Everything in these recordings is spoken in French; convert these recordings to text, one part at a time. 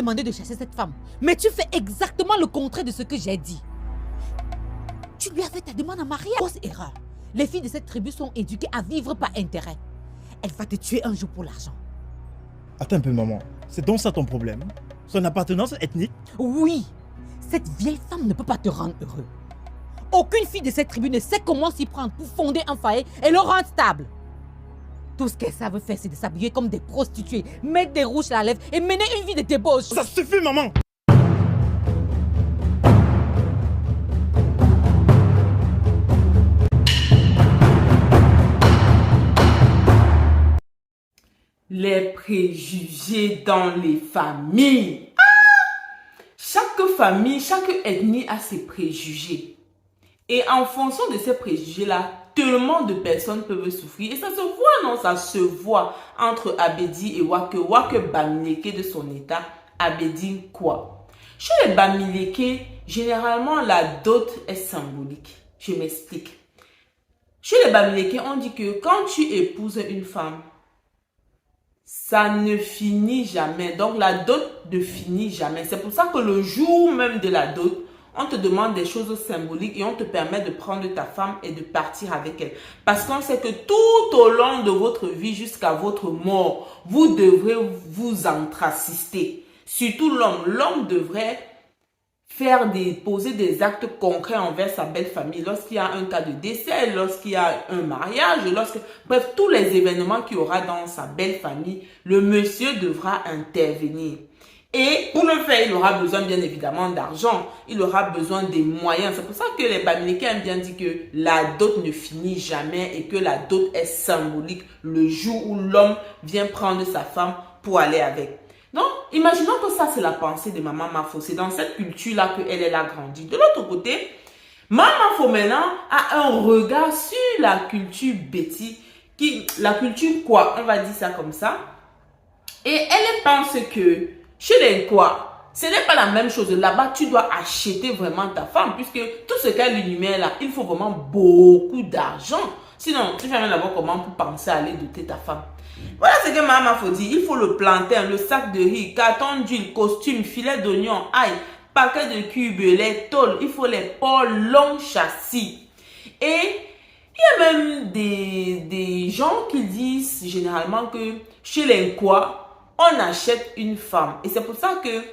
demandé de chercher cette femme. Mais tu fais exactement le contraire de ce que j'ai dit. Tu lui as fait ta demande en mariage. Grosse erreur. Les filles de cette tribu sont éduquées à vivre par intérêt. Elle va te tuer un jour pour l'argent. Attends un peu, maman. C'est donc ça ton problème? Son appartenance ethnique? Oui. Cette vieille femme ne peut pas te rendre heureux. Aucune fille de cette tribu ne sait comment s'y prendre pour fonder un foyer et le rendre stable. Tout ce qu'elles savent faire, c'est de s'habiller comme des prostituées, mettre des rouges à la lèvre et mener une vie de débauche. Ça suffit, maman! Les préjugés dans les familles. Chaque famille, chaque ethnie a ses préjugés. Et en fonction de ces préjugés-là, tellement de personnes peuvent souffrir. Et ça se voit, non? Ça se voit entre Abedi et Wake. Wake Bamileke de son état, Abedi quoi? Chez les Bamileke, généralement, la dot est symbolique. Je m'explique. Chez les Bamileke, on dit que quand tu épouses une femme, ça ne finit jamais. Donc, la dot ne finit jamais. C'est pour ça que le jour même de la dot, on te demande des choses symboliques et on te permet de prendre ta femme et de partir avec elle. Parce qu'on sait que tout au long de votre vie jusqu'à votre mort, vous devrez vous antracister. Surtout l'homme. L'homme devrait poser des actes concrets envers sa belle famille lorsqu'il y a un cas de décès, lorsqu'il y a un mariage, bref, tous les événements qu'il y aura dans sa belle famille, le monsieur devra intervenir. Et pour le faire, il aura besoin bien évidemment d'argent, il aura besoin des moyens. C'est pour ça que les Bamileke aiment bien dire que la dot ne finit jamais et que la dot est symbolique le jour où l'homme vient prendre sa femme pour aller avec. Donc, imaginons que ça, c'est la pensée de Maman Mafo. C'est dans cette culture-là qu'elle a grandi. De l'autre côté, Maman Mafo maintenant a un regard sur la culture Betty, la culture quoi, on va dire ça comme ça. Et elle pense que chez les quoi, ce n'est pas la même chose. Là-bas, tu dois acheter vraiment ta femme, puisque tout ce qu'elle énumère là, il faut vraiment beaucoup d'argent. Sinon, tu fais même d'abord comment pour penser à aller doter ta femme. Voilà ce que Maman Mafo dit. Il faut le plantain, le sac de riz, carton d'huile, costume, filet d'oignon, ail, paquet de cubes, les tôles. Il faut les ports longs châssis. Et il y a même des gens qui disent généralement que chez les quoi, on achète une femme. Et c'est pour ça que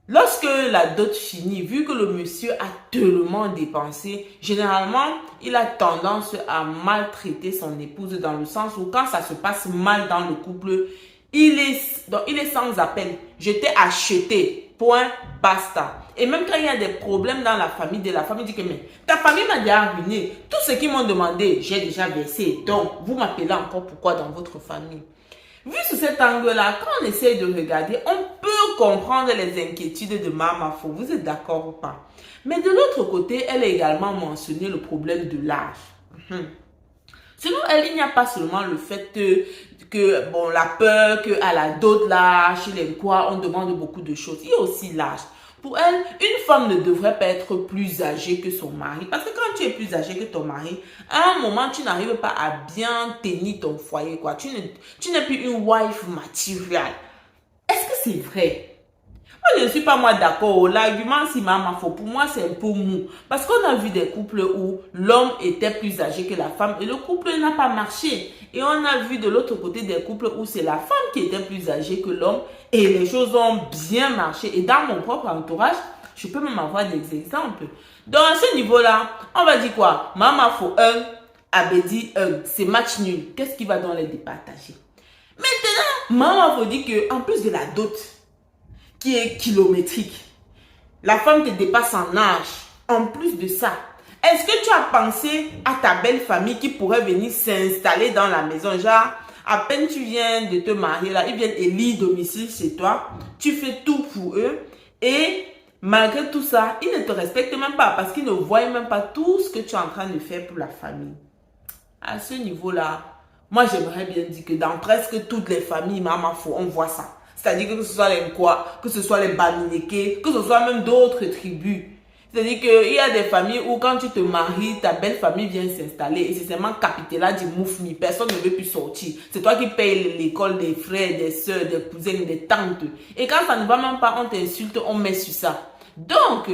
lorsque la dot finit, vu que le monsieur a tellement dépensé, généralement, il a tendance à maltraiter son épouse dans le sens où quand ça se passe mal dans le couple, il est sans appel. Je t'ai acheté, point, basta. Et même quand il y a des problèmes dans la famille, dit que mais ta famille m'a déjà ruiné. Tout ce qu'ils m'ont demandé, j'ai déjà versé. Donc, vous m'appelez encore pourquoi dans votre famille? Vu sous cet angle-là, quand on essaie de regarder, on peut comprendre les inquiétudes de Maman Mafo. Vous êtes d'accord ou pas? Mais de l'autre côté, elle a également mentionné le problème de l'âge. Selon elle, il n'y a pas seulement le fait que la peur qu'à la dot là, chez les quoi, on demande beaucoup de choses. Il y a aussi l'âge. Pour elle, une femme ne devrait pas être plus âgée que son mari. Parce que quand tu es plus âgé que ton mari, à un moment, tu n'arrives pas à bien tenir ton foyer, quoi. Tu n'es plus une wife material. Est-ce que c'est vrai? Moi, je ne suis pas d'accord. L'argument, si Maman Mafo, pour moi, c'est un peu mou. Parce qu'on a vu des couples où l'homme était plus âgé que la femme et le couple n'a pas marché. Et on a vu de l'autre côté des couples où c'est la femme qui était plus âgée que l'homme et les choses ont bien marché. Et dans mon propre entourage, je peux même avoir des exemples. Donc, à ce niveau-là, on va dire quoi? Maman Mafo 1, Abedi 1. C'est match nul. Qu'est-ce qui va dans les départager? Maintenant, Maman Mafo dit qu'en plus de la dot, qui est kilométrique, la femme te dépasse en âge. En plus de ça, est-ce que tu as pensé à ta belle famille qui pourrait venir s'installer dans la maison? Genre, à peine tu viens de te marier là, ils viennent élire domicile chez toi, tu fais tout pour eux et malgré tout ça, ils ne te respectent même pas parce qu'ils ne voient même pas tout ce que tu es en train de faire pour la famille. À ce niveau-là, moi j'aimerais bien dire que dans presque toutes les familles, Maman Mafo, on voit ça. C'est-à-dire que ce soit les quoi, que ce soit les Bamileke, que ce soit même d'autres tribus. C'est-à-dire qu'il y a des familles où quand tu te maries, ta belle famille vient s'installer et c'est seulement Capitella du Moufmi. Personne ne veut plus sortir. C'est toi qui payes l'école des frères, des soeurs, des cousins, des tantes. Et quand ça ne va même pas, on t'insulte, on met sur ça. Donc,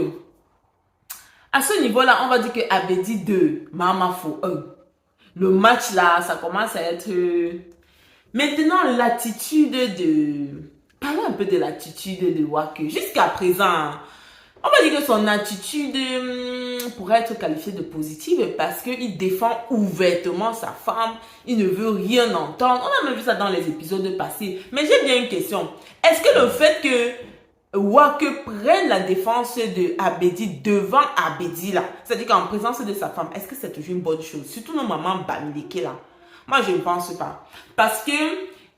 à ce niveau-là, on va dire que Abedi 2, Mamafo 1. Le match là, ça commence à être... Maintenant, l'attitude de... Parlons un peu de l'attitude de Waku. Jusqu'à présent, on va dire que son attitude pourrait être qualifiée de positive parce qu'il défend ouvertement sa femme. Il ne veut rien entendre. On a même vu ça dans les épisodes passés. Mais j'ai bien une question. Est-ce que le fait que Waku prenne la défense de Abedi devant Abedi là, c'est-à-dire qu'en présence de sa femme, est-ce que c'est toujours une bonne chose? Surtout nos mamans Bamileke là. Moi, je ne pense pas. Parce que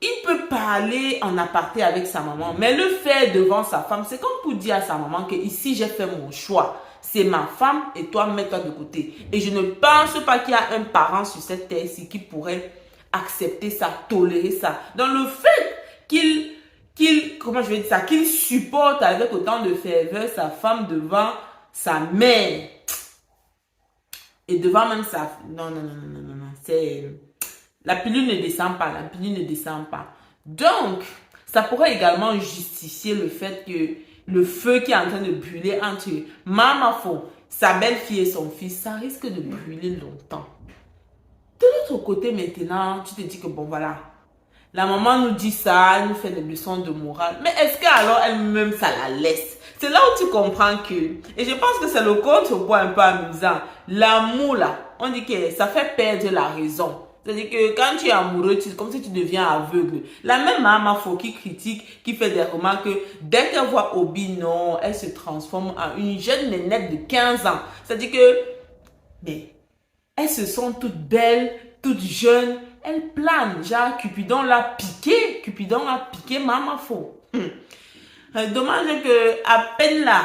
il peut parler en aparté avec sa maman, mais le faire devant sa femme, c'est comme pour dire à sa maman que ici, j'ai fait mon choix. C'est ma femme et toi, mets-toi de côté. Et je ne pense pas qu'il y a un parent sur cette terre-ci qui pourrait accepter ça, tolérer ça. Donc, le fait qu'il supporte avec autant de ferveur sa femme devant sa mère et devant même sa... Non, c'est... La pilule ne descend pas, Donc, ça pourrait également justifier le fait que le feu qui est en train de brûler entre Mamafo, sa belle-fille et son fils, ça risque de brûler longtemps. De l'autre côté, maintenant, tu te dis que bon, voilà, la maman nous dit ça, elle nous fait des leçons de morale, mais est-ce qu'alors elle-même, ça la laisse? C'est là où tu comprends que, et je pense que c'est le contrepoids un peu amusant, l'amour là, on dit que ça fait perdre la raison. C'est-à-dire que quand tu es amoureux, c'est comme si tu deviens aveugle. La même maman qui critique, qui fait des remarques, dès qu'elle voit Obi, non, elle se transforme en une jeune nénette de 15 ans. C'est-à-dire que, mais, elles se sont toutes belles, toutes jeunes, elles planent. Genre, Cupidon l'a piqué maman faux. Dommage que, à peine là,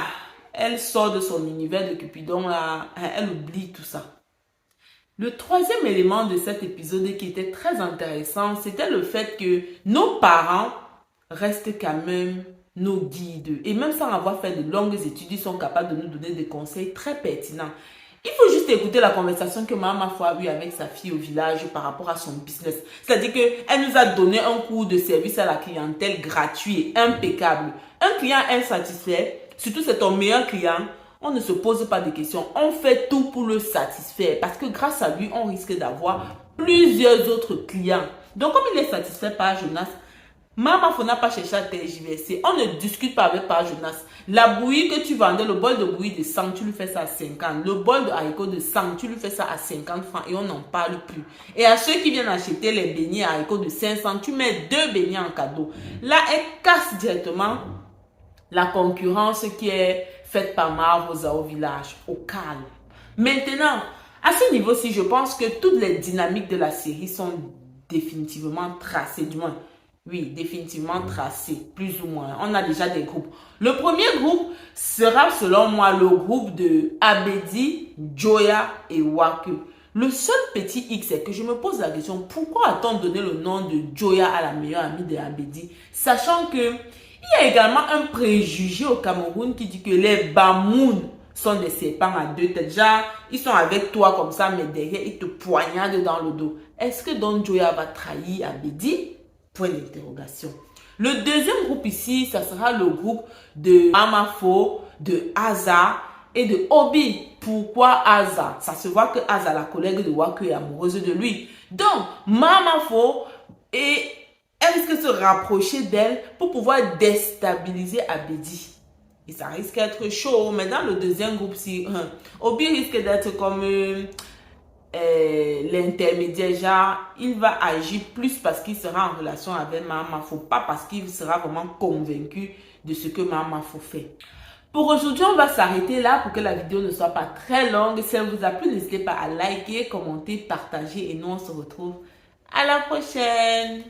elle sort de son univers de Cupidon là, elle oublie tout ça. Le troisième élément de cet épisode qui était très intéressant, c'était le fait que nos parents restent quand même nos guides. Et même sans avoir fait de longues études, ils sont capables de nous donner des conseils très pertinents. Il faut juste écouter la conversation que maman a eue avec sa fille au village par rapport à son business. C'est-à-dire qu'elle nous a donné un cours de service à la clientèle gratuit et impeccable. Un client insatisfait, surtout c'est ton meilleur client, on ne se pose pas de questions. On fait tout pour le satisfaire. Parce que grâce à lui, on risque d'avoir plusieurs autres clients. Donc, comme il est satisfait par Jonas, maman n'a pas cherché à tergiverser. On ne discute pas avec par Jonas. La bouillie que tu vendais, le bol de bouillie de 100, tu lui fais ça à 50. Le bol de haricots de 100, tu lui fais ça à 50 francs et on n'en parle plus. Et à ceux qui viennent acheter les beignets à haricots de 500, tu mets 2 beignets en cadeau. Là, elle casse directement la concurrence qui est faite par Marosa au village, au calme. Maintenant, à ce niveau-ci, je pense que toutes les dynamiques de la série sont définitivement tracées, du moins. Oui, définitivement tracées, plus ou moins. On a déjà des groupes. Le premier groupe sera, selon moi, le groupe de Abedi, Joya et Waku. Le seul petit X, c'est que je me pose la question, pourquoi a-t-on donné le nom de Joya à la meilleure amie de Abedi, sachant que il y a également un préjugé au Cameroun qui dit que les Bamoun sont des serpents à deux têtes. Genre, ils sont avec toi comme ça, mais derrière, ils te poignardent dans le dos. Est-ce que Don Joya va trahir Abedi? Point d'interrogation. Le deuxième groupe ici, ça sera le groupe de Mamafo, de Aza et de Obi. Pourquoi Aza? Ça se voit que Aza, la collègue de Waku, est amoureuse de lui. Donc, Mamafo et elle risque de se rapprocher d'elle pour pouvoir déstabiliser Abedi. Et ça risque d'être chaud. Mais dans le deuxième groupe, si Obi risque d'être comme l'intermédiaire. Genre, il va agir plus parce qu'il sera en relation avec Mamafo, pas parce qu'il sera vraiment convaincu de ce que Mamafo fait. Pour aujourd'hui, on va s'arrêter là pour que la vidéo ne soit pas très longue. Si elle vous a plu, n'hésitez pas à liker, commenter, partager et nous on se retrouve à la prochaine.